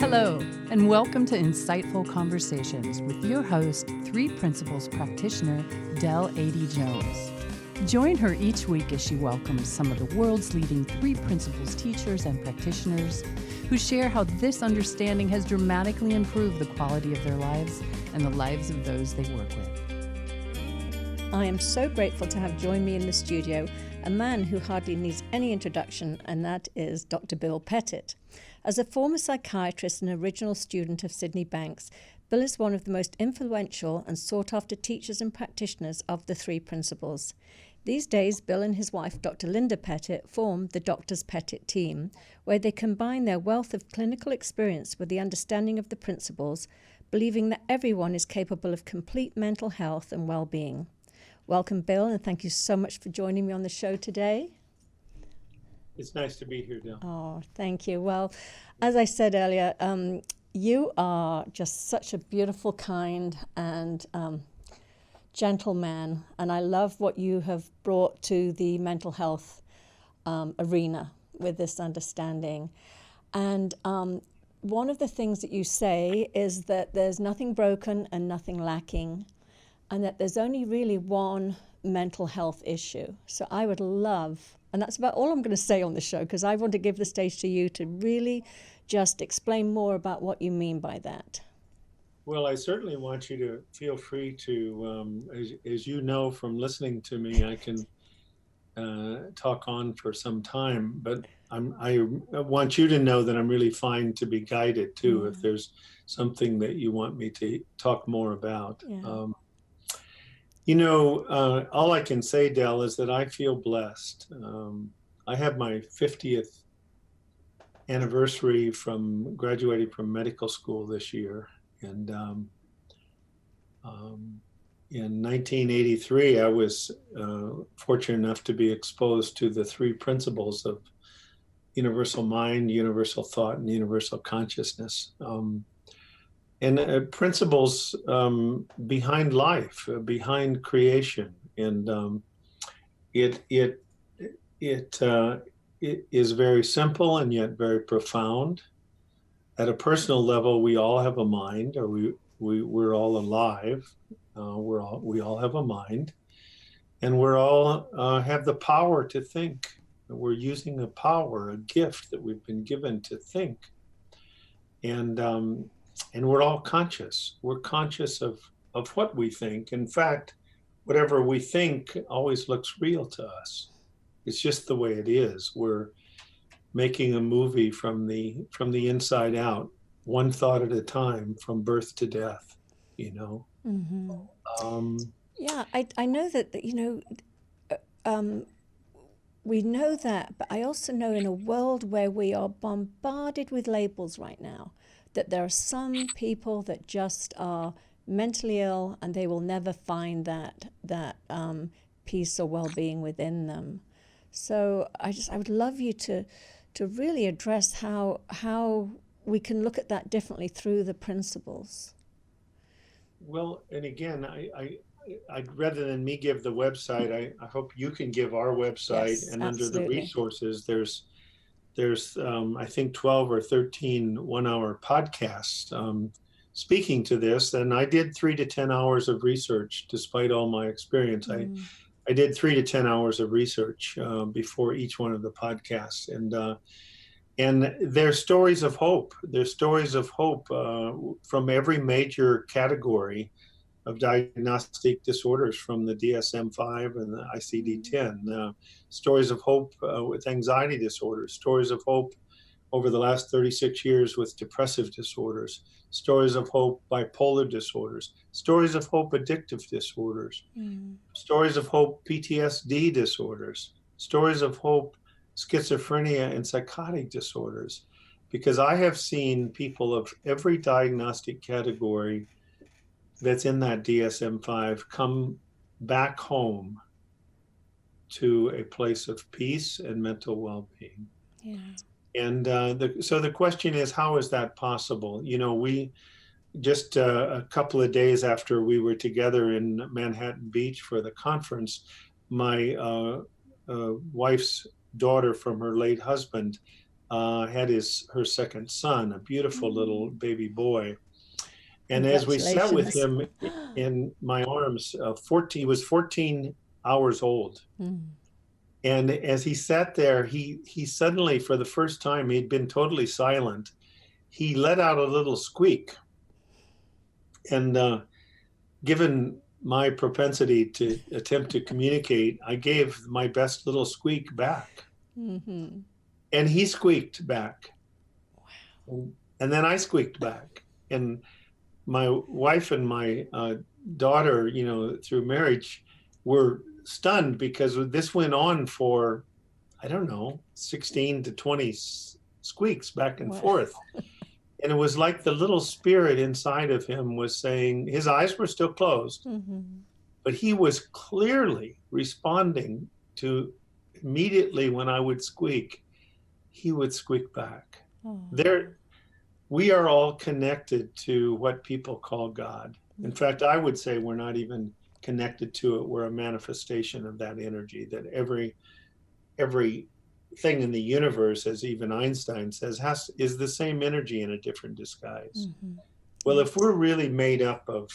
Hello, and welcome to Insightful Conversations with your host, Three Principles practitioner, Del Adey-Jones. Join her each week as she welcomes some of the world's leading Three Principles teachers and practitioners who share how this understanding has dramatically improved the quality of their lives and the lives of those they work with. I am so grateful to have joined me in the studio a man who hardly needs any introduction, and that is Dr. Bill Pettit. As a former psychiatrist and original student of Sydney Banks, Bill is one of the most influential and sought-after teachers and practitioners of the Three Principles. These days, Bill and his wife, Dr. Linda Pettit, form the Doctors Pettit team, where they combine their wealth of clinical experience with the understanding of the principles, believing that everyone is capable of complete mental health and well-being. Welcome, Bill, and thank you so much for joining me on the show today. It's nice to be here, Del. Oh, thank you. Well, as I said earlier, you are just such a beautiful, kind, and gentle man, and I love what you have brought to the mental health arena with this understanding. And one of the things that you say is that there's nothing broken and nothing lacking, and that there's only really one mental health issue. So I would love, and that's about all I'm going to say on the show, because I want to give the stage to you to really just explain more about what you mean by that. Well, I certainly want you to feel free to, as you know from listening to me, I can talk on for some time, but I want you to know that I'm really fine to be guided too, if there's something that you want me to talk more about. Yeah. All I can say, Del, is that I feel blessed. I have my 50th anniversary from graduating from medical school this year. And in 1983, I was fortunate enough to be exposed to the three principles of universal mind, universal thought, and universal consciousness. And principles behind life, behind creation, and it is very simple and yet very profound. At a personal level, we all have a mind, or we're all alive. We all have a mind, and we're all have the power to think. We're using a power, a gift that we've been given to think, and we're all conscious. We're conscious of what we think. In fact, whatever we think always looks real to us. It's just the way it is. We're making a movie from the inside out, one thought at a time, from birth to death, Mm-hmm. Yeah, I know that, we know that, but I also know in a world where we are bombarded with labels right now, that there are some people that just are mentally ill and they will never find that peace or well-being within them. So I would love you to really address how we can look at that differently through the principles. Well, and again, I'd rather than me give the website, I hope you can give our website. Yes, and absolutely. Under the resources, there's I think 12 or 13 1-hour podcasts speaking to this. And I did 3 to 10 hours of research, despite all my experience. I did 3 to 10 hours of research before each one of the podcasts, and they're stories of hope. They're stories of hope from every major category of diagnostic disorders, from the DSM-5 and the ICD-10. Stories of hope with anxiety disorders. Stories of hope over the last 36 years with depressive disorders. Stories of hope bipolar disorders. Stories of hope addictive disorders. Stories of hope PTSD disorders. Stories of hope schizophrenia and psychotic disorders. Because I have seen people of every diagnostic category that's in that DSM-5 come back home to a place of peace and mental well-being. Yeah. And so the question is, how is that possible? We just a couple of days after we were together in Manhattan Beach for the conference, my wife's daughter from her late husband had her second son, a beautiful little baby boy. And as we sat with Congratulations. him in my arms, he was 14 hours old. Mm. And as he sat there, he suddenly, for the first time, he'd been totally silent. He let out a little squeak. And given my propensity to attempt to communicate, I gave my best little squeak back. Mm-hmm. And he squeaked back. Wow. And then I squeaked back. And my wife and my daughter, through marriage, were stunned because this went on for, I don't know, 16 to 20 squeaks back and Wow. forth. And it was like the little spirit inside of him was saying, his eyes were still closed, Mm-hmm. but he was clearly responding to immediately when I would squeak, he would squeak back. Oh. We are all connected to what people call God. In fact, I would say we're not even connected to it. We're a manifestation of that energy, that every thing in the universe, as even Einstein says, is the same energy in a different disguise. Mm-hmm. Well, if we're really made up of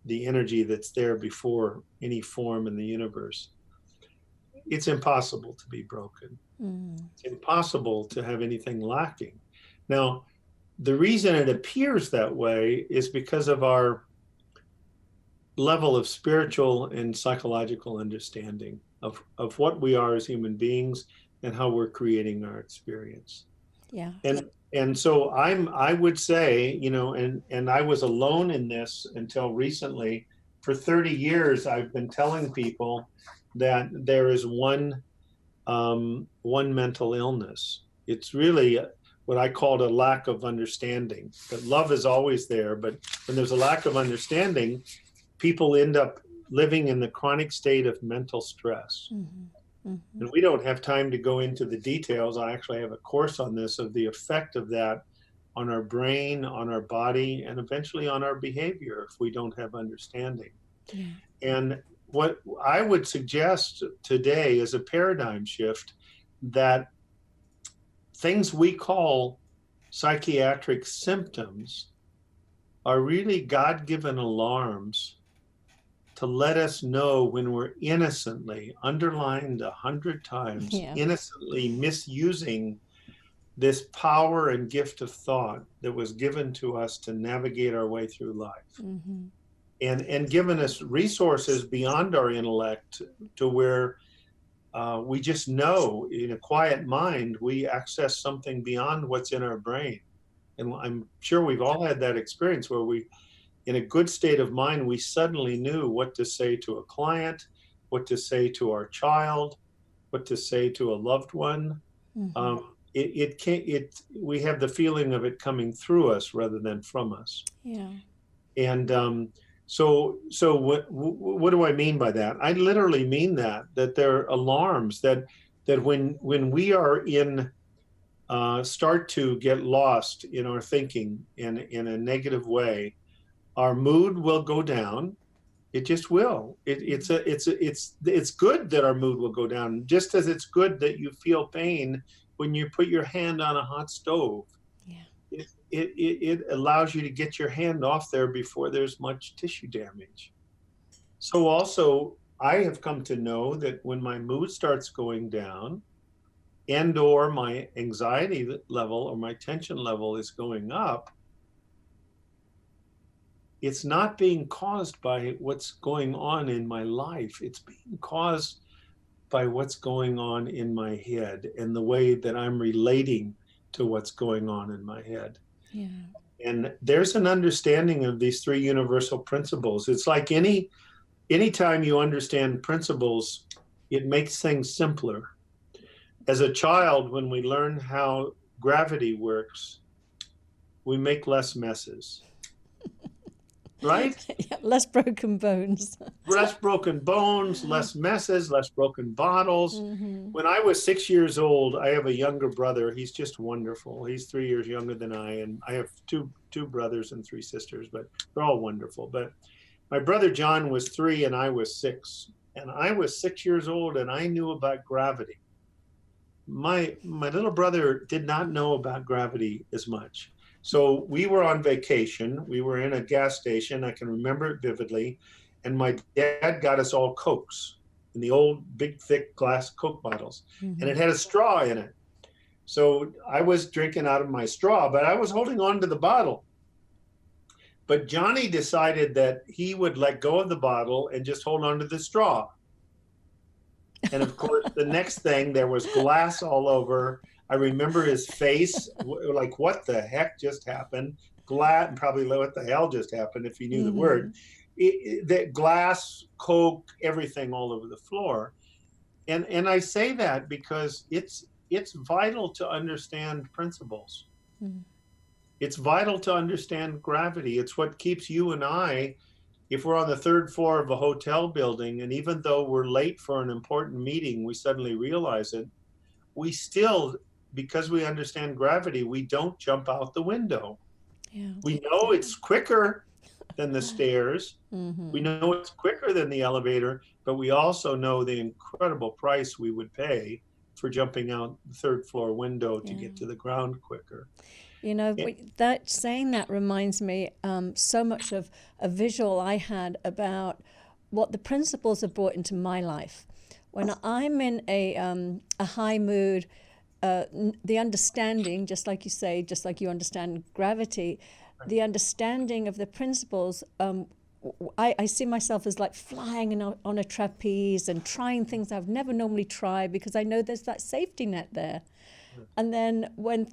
the energy that's there before any form in the universe, it's impossible to be broken. Mm. It's impossible to have anything lacking. Now, the reason it appears that way is because of our level of spiritual and psychological understanding of what we are as human beings and how we're creating our experience. Yeah. And so I would say, and I was alone in this until recently. For 30 years, I've been telling people that there is one mental illness. It's really what I called a lack of understanding. That love is always there, but when there's a lack of understanding, people end up living in the chronic state of mental stress. Mm-hmm. Mm-hmm. And we don't have time to go into the details. I actually have a course on this, of the effect of that on our brain, on our body, and eventually on our behavior if we don't have understanding. Yeah. And what I would suggest today is a paradigm shift, that things we call psychiatric symptoms are really God-given alarms to let us know when we're innocently, underlined 100 times, innocently misusing this power and gift of thought that was given to us to navigate our way through life. Mm-hmm. And given us resources beyond our intellect, to where we just know in a quiet mind, we access something beyond what's in our brain. And I'm sure we've all had that experience where we, in a good state of mind, we suddenly knew what to say to a client, what to say to our child, what to say to a loved one. Mm-hmm. We have the feeling of it coming through us rather than from us. Yeah. And so what do I mean by that? I literally mean that there are alarms that when we are start to get lost in our thinking in a negative way, our mood will go down. It just will. It's good that our mood will go down, just as it's good that you feel pain when you put your hand on a hot stove. Yeah. It allows you to get your hand off there before there's much tissue damage. So also, I have come to know that when my mood starts going down, and or my anxiety level or my tension level is going up, it's not being caused by what's going on in my life. It's being caused by what's going on in my head and the way that I'm relating to what's going on in my head. Yeah. And there's an understanding of these three universal principles. It's like anytime you understand principles, it makes things simpler. As a child, when we learn how gravity works, we make less messes. Right? Yeah, less broken bones. Less broken bones, less messes, less broken bottles. Mm-hmm. When I was 6 years old, I have a younger brother. He's just wonderful. He's 3 years younger than I, and I have two brothers and 3 sisters, but they're all wonderful. But my brother John was 3 and I was 6. And I was 6 years old and I knew about gravity. my little brother did not know about gravity as much. So we were on vacation. We were in a gas station. I can remember it vividly. And my dad got us all Cokes in the old big thick glass Coke bottles. And it had a straw in it. So I was drinking out of my straw, but I was holding on to the bottle. But Johnny decided that he would let go of the bottle and just hold on to the straw. And of course, the next thing, there was glass all over. I remember his face, like, what the heck just happened? Glass, and probably what the hell just happened if he knew the word. That glass, Coke, everything all over the floor. And I say that because it's vital to understand principles. It's vital to understand gravity. It's what keeps you and I, if we're on the third floor of a hotel building, and even though we're late for an important meeting, we suddenly realize it, we still, because we understand gravity, we don't jump out the window. Yeah. We know it's quicker than the stairs. We know it's quicker than the elevator, but we also know the incredible price we would pay for jumping out the third floor window to get to the ground quicker. You know, that saying that reminds me so much of a visual I had about what the principles have brought into my life. When I'm in a high mood, the understanding, just like you say, just like you understand gravity, the understanding of the principles, I see myself as like flying on a trapeze and trying things I've never normally tried because I know there's that safety net there. And then when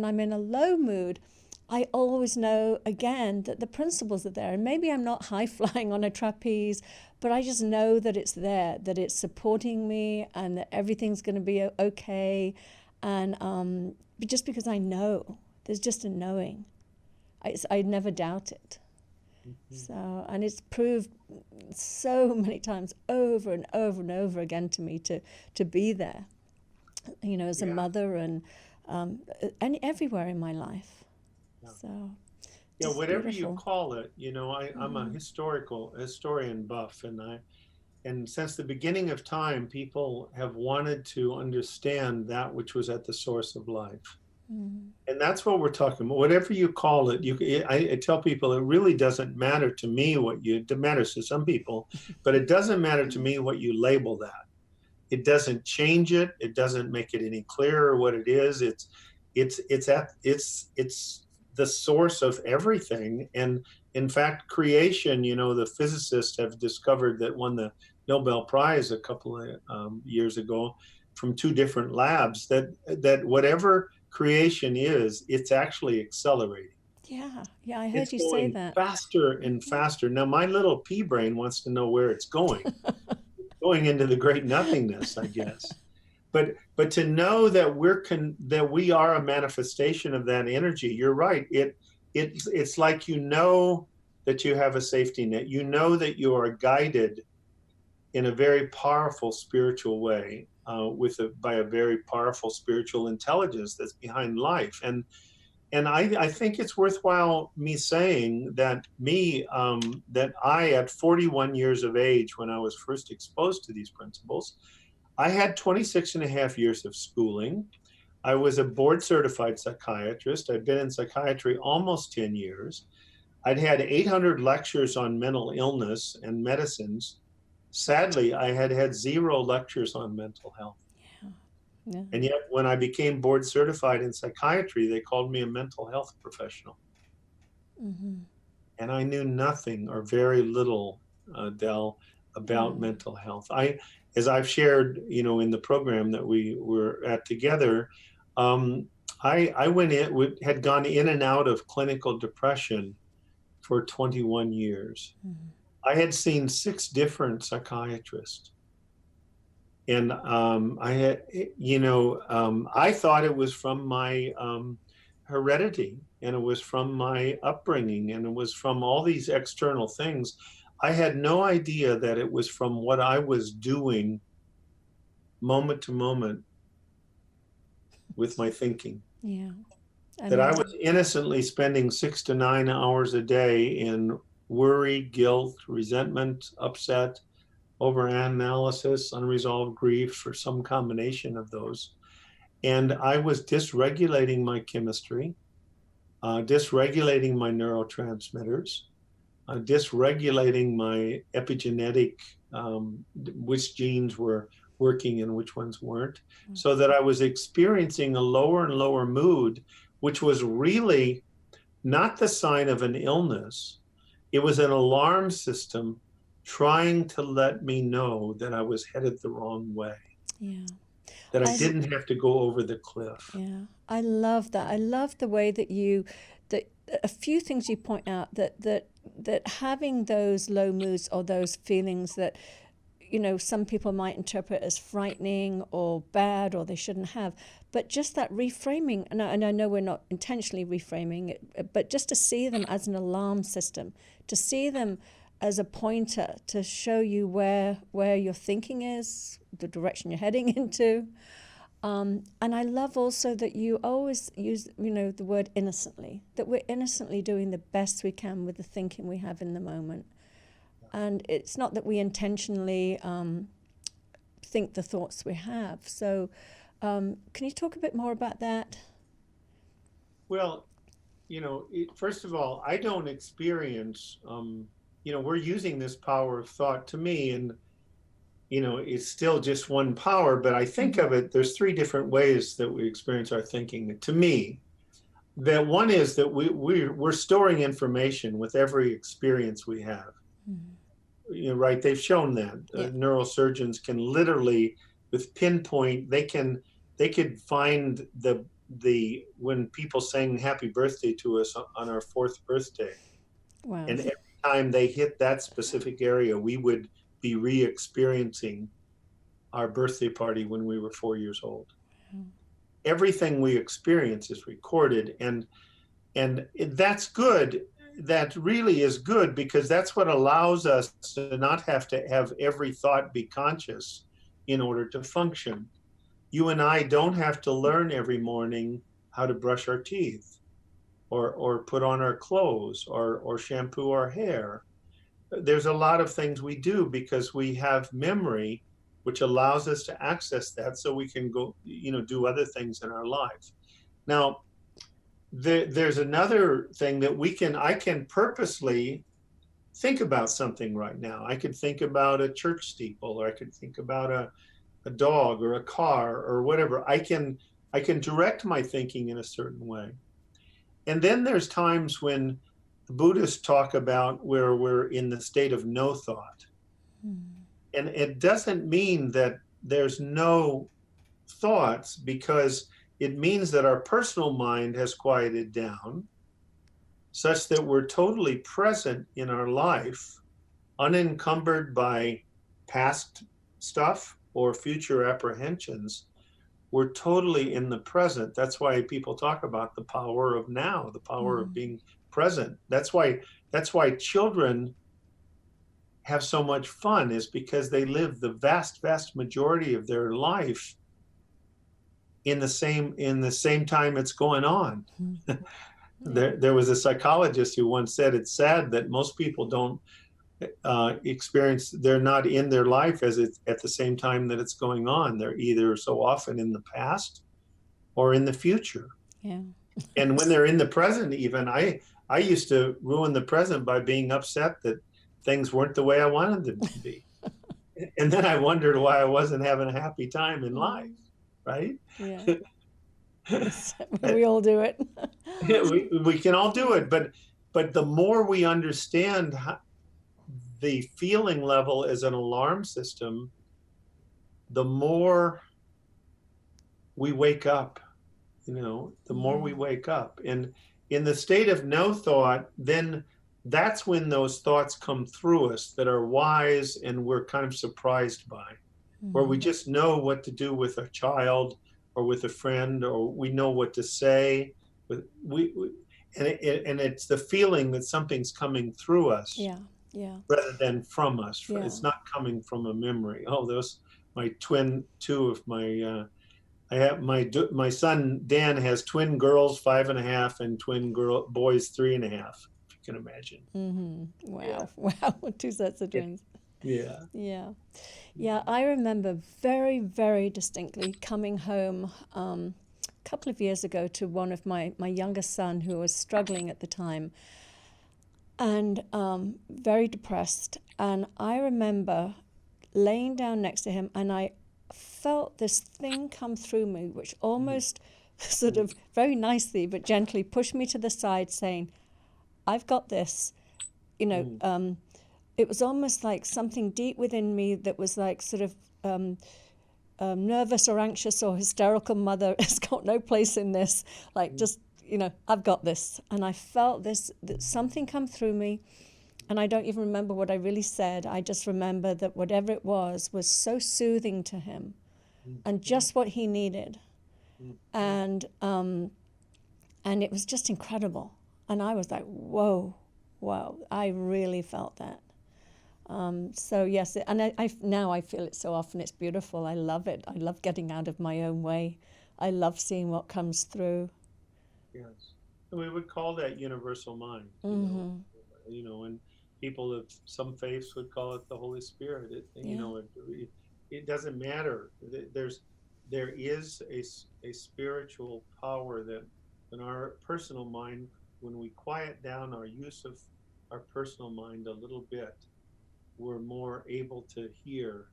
I'm in a low mood, I always know again that the principles are there. And maybe I'm not high flying on a trapeze, but I just know that it's there, that it's supporting me and that everything's going to be okay. And just because I know, there's just a knowing. I never doubt it. So, and it's proved so many times over and over and over again to me to be there, you know, as a mother and everywhere in my life. So, whatever you call it, you know, I'm a historian buff, and since the beginning of time, people have wanted to understand that which was at the source of life. And that's what we're talking about. Whatever you call it, I tell people it really doesn't matter to me it matters to some people, but it doesn't matter to me what you label that. It doesn't change it. It doesn't make it any clearer what it is. It's the source of everything. And in fact, creation, you know, the physicists have discovered that won the Nobel Prize a couple of years ago from two different labs, that whatever creation is, it's actually accelerating. Yeah, I heard you say that. Faster and faster. Now, my little pea brain wants to know where it's going. Going into the great nothingness, I guess. But to know that we are a manifestation of that energy, you're right. It's like, you know, that you have a safety net. You know that you are guided in a very powerful spiritual way, by a very powerful spiritual intelligence that's behind life. And I think it's worthwhile me saying that I, at 41 years of age, when I was first exposed to these principles, I had 26 and a half years of schooling. I was a board certified psychiatrist. I'd been in psychiatry almost 10 years. I'd had 800 lectures on mental illness and medicines. Sadly, I had 0 lectures on mental health. Yeah. And yet, when I became board certified in psychiatry, they called me a mental health professional. And I knew nothing or very little, Del, about mental health. As I've shared, you know, in the program that we were at together, I had gone in and out of clinical depression for 21 years. I had seen 6 different psychiatrists. And I thought it was from my heredity, and it was from my upbringing, and it was from all these external things. I had no idea that it was from what I was doing moment to moment with my thinking. Yeah. I was innocently spending 6 to 9 hours a day in worry, guilt, resentment, upset, overanalysis, unresolved grief, or some combination of those. And I was dysregulating my chemistry, dysregulating my neurotransmitters, dysregulating my epigenetic, which genes were working and which ones weren't, so that I was experiencing a lower and lower mood, which was really not the sign of an illness. It was an alarm system trying to let me know that I was headed the wrong way. Yeah. That I didn't have to go over the cliff. Yeah. I love that. I love the way that that a few things you point out, that having those low moods or those feelings that, some people might interpret as frightening or bad or they shouldn't have, but just that reframing, and I know we're not intentionally reframing it, but just to see them as an alarm system, to see them as a pointer to show you where your thinking is, the direction you're heading into. And I love also that you always use, the word innocently, that we're innocently doing the best we can with the thinking we have in the moment. And it's not that we intentionally think the thoughts we have. So can you talk a bit more about that? Well, first of all, I don't experience, we're using this power of thought to me, and, it's still just one power, but I think of it, there's three different ways that we experience our thinking. To me, that one is that we're storing information with every experience we have. Right? They've shown that. Yeah. Neurosurgeons can literally, with pinpoint, they could find the when people sang happy birthday to us on our 4th birthday. Wow. And every time they hit that specific area, we would be re-experiencing our birthday party when we were 4 years old. Everything we experience is recorded, and that's good. That really is good, because that's what allows us to not have to have every thought be conscious in order to function. You and I don't have to learn every morning how to brush our teeth or put on our clothes or shampoo our hair. There's a lot of things we do because we have memory, which allows us to access that so we can go, do other things in our life. Now, there's another thing that I can purposely think about something right now. I could think about a church steeple, or I could think about a dog or a car or whatever. I can direct my thinking in a certain way. And then there's times when the Buddhists talk about where we're in the state of no thought. And it doesn't mean that there's no thoughts, because it means that our personal mind has quieted down such that we're totally present in our life, unencumbered by past stuff or future apprehensions. We're totally in the present. That's why people talk about the power of now, the power of being present. That's why children have so much fun, is because they live the vast majority of their life in the same time it's going on. There was a psychologist who once said it's sad that most people don't they're not in their life as it's at the same time that it's going on. They're either so often in the past or in the future. Yeah. And when they're in the present, even I used to ruin the present by being upset that things weren't the way I wanted them to be. And then I wondered why I wasn't having a happy time in life. Right? Yeah. We all do it. Yeah, we can all do it, but the more we understand the feeling level as an alarm system, the more we wake up. The more we wake up, and in the state of no thought, then that's when those thoughts come through us that are wise and we're kind of surprised by. Where we just know what to do with a child or with a friend, or we know what to say. And it's the feeling that something's coming through us, rather than from us. Yeah. It's not coming from a memory. Oh, those two of my. I have my son Dan has twin girls 5.5 and twin boys 3.5. If you can imagine. Wow! Yeah. Wow! 2 sets of twins. Yeah. Yeah. Yeah, I remember very, very distinctly coming home a couple of years ago to one of my youngest son who was struggling at the time and very depressed. And I remember laying down next to him and I felt this thing come through me, which almost sort of very nicely but gently pushed me to the side saying, I've got this, you know. It was almost like something deep within me that was like sort of nervous or anxious or hysterical mother has got no place in this. Like, just, you know, I've got this. And I felt this, that something come through me. And I don't even remember what I really said. I just remember that whatever it was so soothing to him and just what he needed. And it was just incredible. And I was like, whoa, wow, I really felt that. So yes, and now I feel it so often. It's beautiful. I love it. I love getting out of my own way. I love seeing what comes through. Yes. And we would call that universal mind. You know, and people of some faiths would call it the Holy Spirit. You know, it doesn't matter. There is a spiritual power that in our personal mind, when we quiet down our use of our personal mind a little bit, we're more able to hear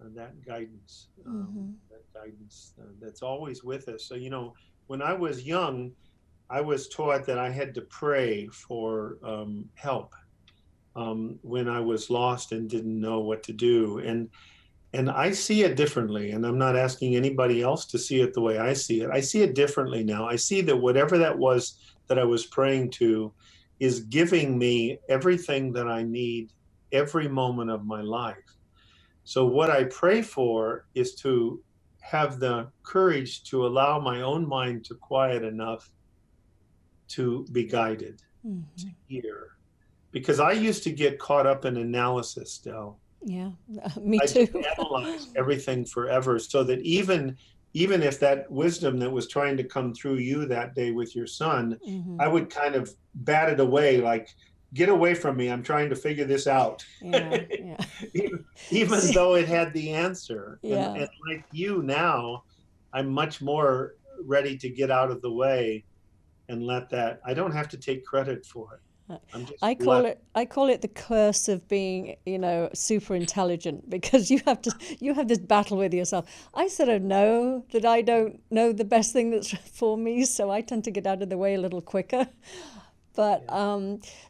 that guidance, that's always with us. So, you know, when I was young, I was taught that I had to pray for help when I was lost and didn't know what to do. And I see it differently, and I'm not asking anybody else to see it the way I see it. I see it differently now. I see that whatever that was that I was praying to is giving me everything that I need every moment of my life. So what I pray for is to have the courage to allow my own mind to quiet enough to be guided, to hear. Because I used to get caught up in analysis, Del. Yeah, me I too. just analyzed everything forever, so that even if that wisdom that was trying to come through you that day with your son, I would kind of bat it away, like, get away from me, I'm trying to figure this out. Yeah. Even though it had the answer. Yeah. And like you now, I'm much more ready to get out of the way and let that, I don't have to take credit for it. I call it the curse of being, you know, super intelligent, because you have this battle with yourself. I sort of know that I don't know the best thing that's for me, so I tend to get out of the way a little quicker. But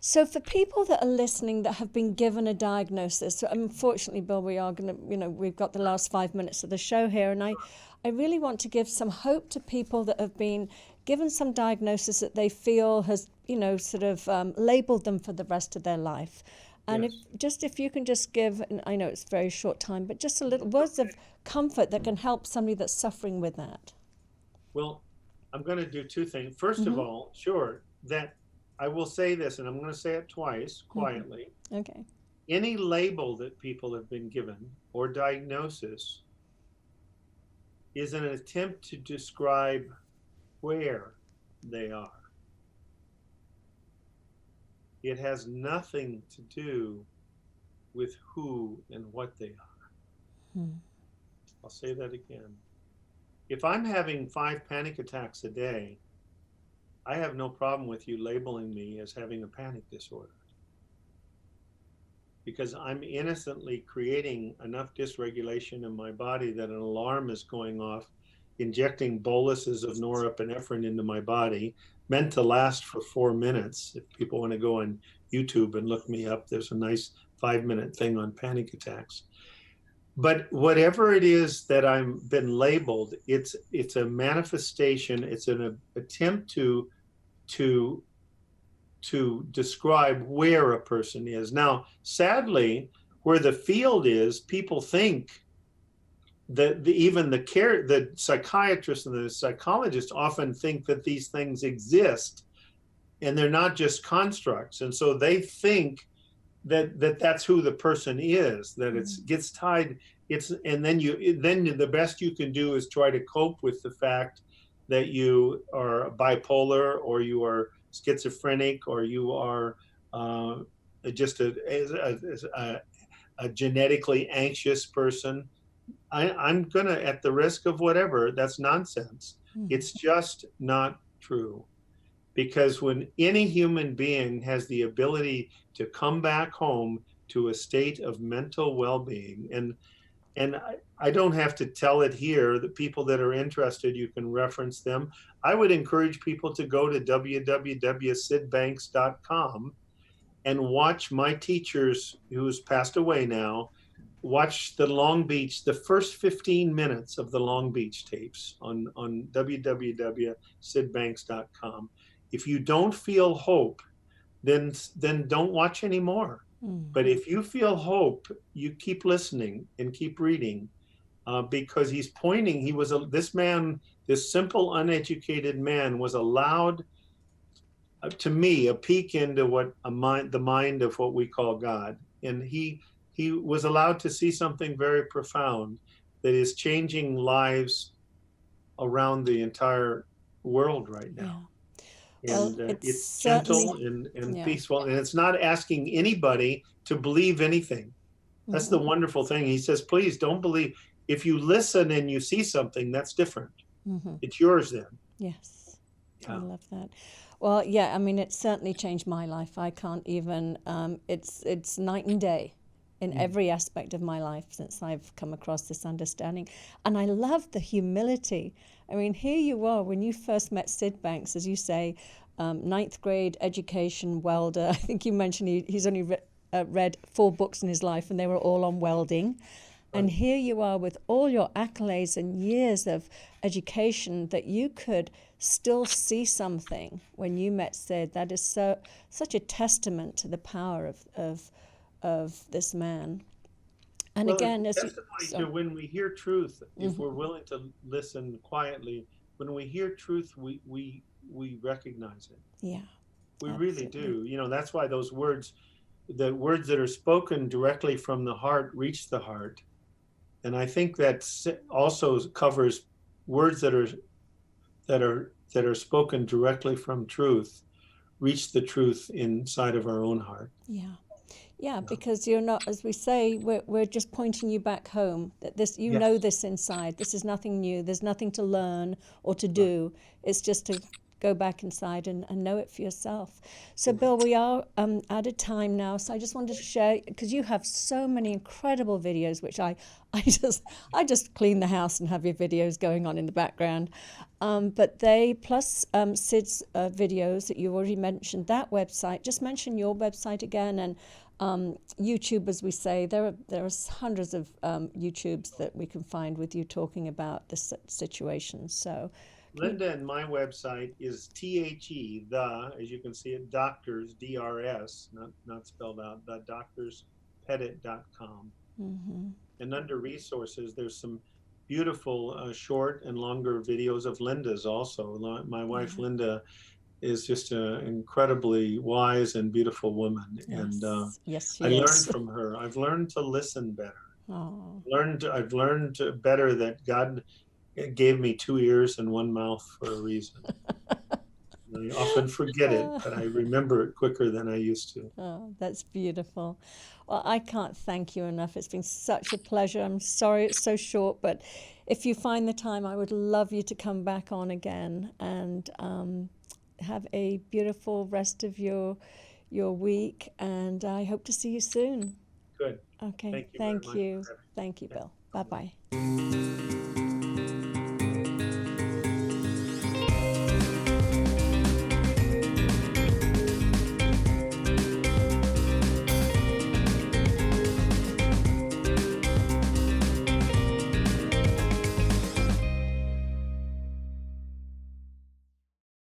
so for people that are listening that have been given a diagnosis, so unfortunately, Bill, we are going to, you know, we've got the last 5 minutes of the show here, and I really want to give some hope to people that have been given some diagnosis that they feel has, you know, sort of labeled them for the rest of their life. And if you can just give, and I know it's a very short time, but just a little words of comfort that can help somebody that's suffering with that. Well, I'm going to do two things. First of all, sure, that I will say this, and I'm going to say it twice, quietly. Okay. Any label that people have been given or diagnosis is an attempt to describe where they are. It has nothing to do with who and what they are. I'll say that again. If I'm having 5 panic attacks a day, I have no problem with you labeling me as having a panic disorder, because I'm innocently creating enough dysregulation in my body that an alarm is going off, injecting boluses of norepinephrine into my body, meant to last for 4 minutes. If people want to go on YouTube and look me up, there's a nice 5-minute thing on panic attacks. But whatever it is that I've been labeled, it's a manifestation, it's an attempt to describe where a person is. Now, sadly, where the field is, people think that the psychiatrists and the psychologists often think that these things exist and they're not just constructs. And so they think that that's who the person is, that it gets tied. And then the best you can do is try to cope with the fact that you are bipolar, or you are schizophrenic, or you are just a genetically anxious person. I'm gonna, at the risk of whatever, that's nonsense. It's just not true. Because when any human being has the ability to come back home to a state of mental well-being, and I don't have to tell it here, the people that are interested, you can reference them. I would encourage people to go to www.sidbanks.com and watch my teachers, who's passed away now, watch the first 15 minutes of the Long Beach tapes on www.sidbanks.com. If you don't feel hope, then don't watch anymore. But if you feel hope, you keep listening and keep reading, because he's pointing. This simple, uneducated man was allowed, to me, a peek into the mind of what we call God, and he was allowed to see something very profound that is changing lives around the entire world right now. Yeah. And Well, it's gentle and peaceful, and it's not asking anybody to believe anything. That's the wonderful thing. He says, please don't believe. If you listen and you see something, that's different. It's yours then. Yes. Yeah. I love that. Well, yeah, I mean, it certainly changed my life. I can't even, it's night and day in every aspect of my life since I've come across this understanding. And I love the humility. I mean, here you are, when you first met Sid Banks, as you say, 9th grade education welder. I think you mentioned he's only read 4 books in his life, and they were all on welding. And here you are with all your accolades and years of education, that you could still see something when you met Sid. That is such a testament to the power of this man. And again, as testimony to when we hear truth, if we're willing to listen quietly, when we hear truth, we recognize it. Yeah, we really do. You know, that's why those words, the words that are spoken directly from the heart, reach the heart. And I think that also covers words that are spoken directly from truth, reach the truth inside of our own heart. Yeah, because you're not, as we say, we're just pointing you back home. That this, you know, this inside. This is nothing new. There's nothing to learn or to do. It's just to go back inside and know it for yourself. So, Bill, we are out of time now. So I just wanted to share, because you have so many incredible videos, which I just clean the house and have your videos going on in the background. But they, plus Sid's videos that you already mentioned, that website, just mention your website again, and YouTube, as we say, there are hundreds of YouTubes that we can find with you talking about this situation. So Linda, and my website is THE, as you can see it, doctors, DRS, not spelled out, the doctorspettit.com. And under resources, there's some beautiful short and longer videos of Linda's also. My wife, Linda, is just an incredibly wise and beautiful woman. And I learned from her. I've learned to listen better. I've learned better that God gave me 2 ears and 1 mouth for a reason. I often forget it, but I remember it quicker than I used to. Oh, that's beautiful. Well, I can't thank you enough. It's been such a pleasure. I'm sorry it's so short, but if you find the time, I would love you to come back on again, and have a beautiful rest of your week, and I hope to see you soon. Good. Okay. Thank you, Bill. Bye-bye.